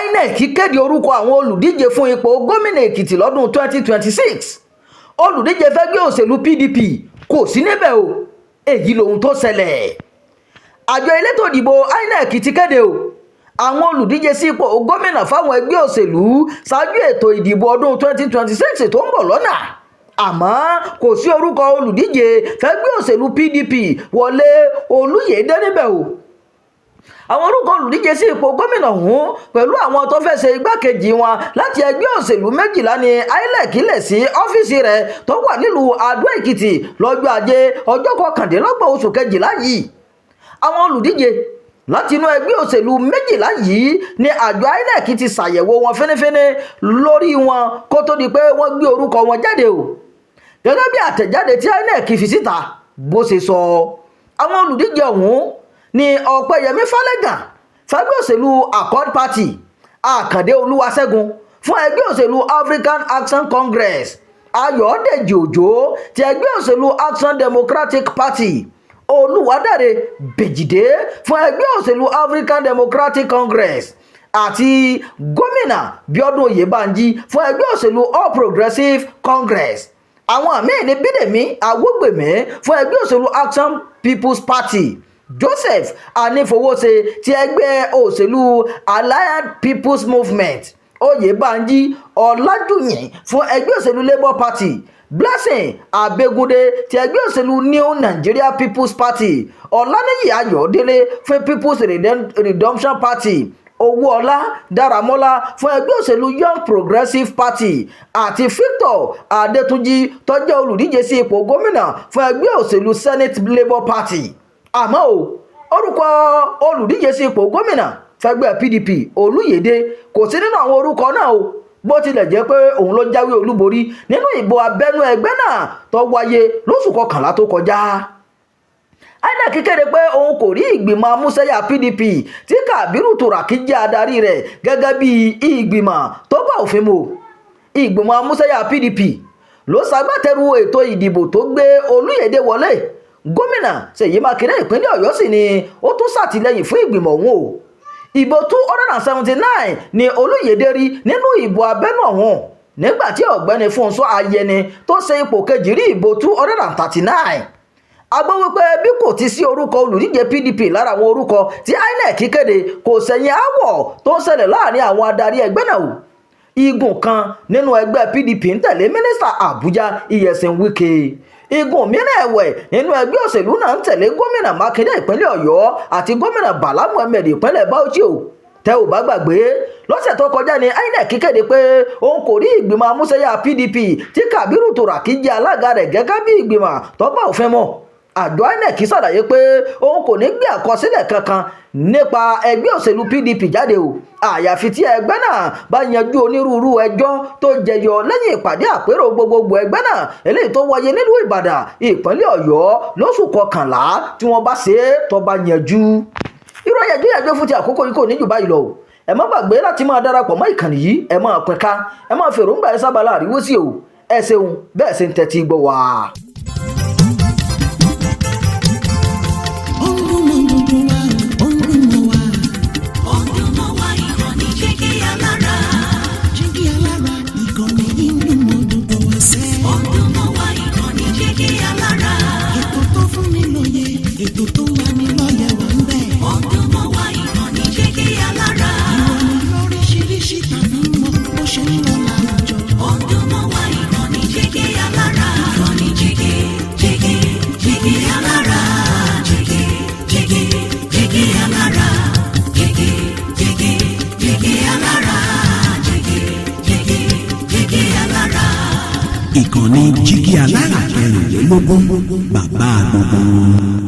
INEC kéde orúkọ àwọn olùdíje fún ipò gómìnà Èkìtì lọ́dún 2026 olùdíje fẹ́gbẹ́ òṣèlú PDP kò sí níbẹ̀ o èyí lohun tó ṣẹlẹ̀. Àjọ elétò ìdìbò INEC ti kéde o àwọn olùdíje sí ipò gómìnà fáwọn ẹgbẹ́ òṣèlú ṣáájú ètò ìdìbò ọdún 2026 tó ń bọ̀ lọ́nà àmọ́ kò sí orúkọ olùdíje fẹ́gbẹ́ òṣèlú PDP Wọlé Olúyèdé níbẹ̀ o. Àwọn orúkọ olùdíje sí ipò gómìnà ọ̀hún pẹ̀lú àwọn tó fẹ́ ṣe igbákejì wọn láti ẹgbẹ́ òṣèlú méjìlá ni INEC lẹ̀ sí ọ́fíìsì rẹ̀ tó wà nílùú Adó Èkìtì lọ́jọ́ Ajé ọjọ́ 29 oṣù kejìlá yìí. Àwọn olùdíje láti inú ẹgbẹ́ òṣèlú méjìlá yìí ni àjọ INEC ti ṣàyẹ̀wò wọn fínífíní lórí wọn kó tó di pé wọ́n gbé orúkọ wọn jáde o. Gẹ́gẹ́ bí àtẹ̀jáde tí INEC fi síta bó ṣe sọ àwọn olùdíje ọ̀hún ni Ọpẹ́yẹmí Fálẹ́gàn fẹ́gbẹ́ òṣèlú Accord Party, Àkàndé Olúwaṣẹ́gun fún ẹgbẹ́ òṣèlú African Action Congress, Ayọ̀dèjì Òjó ti ẹgbẹ́ òṣèlú Action Democratic Party, Olúwadáre Bèjìdé fún ẹgbẹ́ òṣèlú African Democratic Congress àti gómìnà Bíọ́dún Oyèbánjí fún ẹgbẹ́ òṣèlú All Progressives Congress. Àwọn míì ní Bídèmí Awógbèmí fún ẹgbẹ́ òṣèlú Action People's Party, Joseph Anífowóṣe ti ẹgbẹ́ òṣèlú Allied People's Movement, Oyèbánjí Ọlájúyìn fún ẹgbẹ́ òṣèlú Labour Party, Blessing Abẹ́gúndé ti ẹgbẹ́ òṣèlú New Nigeria People's Party, Ọláníyì Ayọ̀délé fún People's Redemption Party, Owóọlá Dáramọ́lá fún ẹgbẹ́ òṣèlú Young Progressive Party àti Victor Adétúnjì tó jẹ́ olùdíje sí ipò gómìnà fún ẹgbẹ́ òṣèlú Senate Labour Party. Àmọ́ o orúkọ olùdíje sí ipò gómìnà fẹ́gbẹ́ PDP Olúyèdé kò sí nínú àwọn orúkọ náà o bó tilẹ̀ jẹ́ pé òun ló jáwé olúborí nínú ìbò abẹ́nú ẹgbẹ́ náà tó wáyé lóṣù kọkànlá tó kọjá. INEC kéde pé òun kò rí ìgbìmọ̀ amúṣẹ́yà PDP tí Kàbírù Tùràkì jẹ́ adarí rẹ̀ gẹ́gẹ́ bí ìgbìmọ̀ tó bá òfin mu. Ìgbìmọ̀ amúṣẹ́yà PDP ló ṣagbátẹrù ètò ìdìbò tó gbé Olúyèdé wọlé. Gómìnà Ṣèyí Mákindé ìpínlẹ̀ Ọ̀yọ́ sì ni ó tún ṣàtìlẹ́yìn fún ìgbìmọ̀ ọ̀hún o. Ìbò 279 ni Olúyèdé rí nínú ìbò abẹ́nú ọ̀hún nígbà tí ọ̀gbẹ́ni Fúnṣọ́ Ayẹni tó ṣe ipò kejì rí ìbò 239. A gbọ́ wípé bí kò ti sí orúkọ olùdíje PDP lára àwọn orúkọ tí INEC kéde kò sẹ̀yìn aáwọ̀ tó ń ṣẹlẹ̀ láàrin àwọn adarí ẹgbẹ́ náà o. Igun kan nínú ẹgbẹ́ PDP ń tẹ̀lé mínísítà Àbújá Ìyẹ̀sìn Wike. Igun mìíràn ẹ̀wẹ̀ nínú ẹgbẹ́ òṣèlú náà ń tẹ̀lé gómìnà Mákindé ìpínlẹ̀ Ọ̀yọ́ àti gómìnà Bala Muhammed ìpínlẹ̀ Bauchi o. Tẹ́ ò bá gbàgbé lọ́sẹ̀ tó kọjá ni INEC kéde pé òun kò rí ìgbìmọ̀ amúṣẹ́yà PDP tí Kàbírù Tùràkì jẹ́ alága rẹ̀ gẹ́gẹ́ bí ìgbìmọ̀ tó bá òfin mu. Àjọ INEC ṣàlàyé pé òun kò ní gbé àkọsílẹ̀ kankan nípa ẹgbẹ́ òṣèlú PDP jáde o àyàfi tí ẹgbẹ́ náà bá yanjú onírúurú ẹjọ́ tó jẹyọ lẹ́yìn ìpàdé àpérò gbogbogbò ẹgbẹ́ náà eléyìí tó wáyé nílùú Ìbàdàn ìpínlẹ̀ Ọ̀yọ́ lóṣù kọkànlá tí wọ́n bá ṣe é tó bá yanjú. Ìròyìn ẹjọ́ fún ti àkókò yìí kò ní jù báyìí lọ o. Ẹ má gbàgbé láti máa darapọ̀ mọ́ ìkànnì yìí, ẹ máa pín ká, ẹ máa fèròǹgbà ẹ sábàlá àríwísí o. Ẹ ṣeun bẹ́ẹ̀ ṣe ń tẹ́tí gbọ́ wá. Ètò tó wà ní lọ́yẹ̀ wà ń bẹ̀. Ọdún mọ́ wá ìkànnì Jígí Alára. Ìròyìn lóríṣiríṣi tàbí mọ bó ṣe ń lọ láwùjọ. Ọdún mọ́ wá ìkànnì Jígí Alára. Ìkànnì Jígí Alára. Jígí Alára. Jígí Alára. Jígí Alára. Ìkànnì Jígí Alára 24 bàbá gbogbo.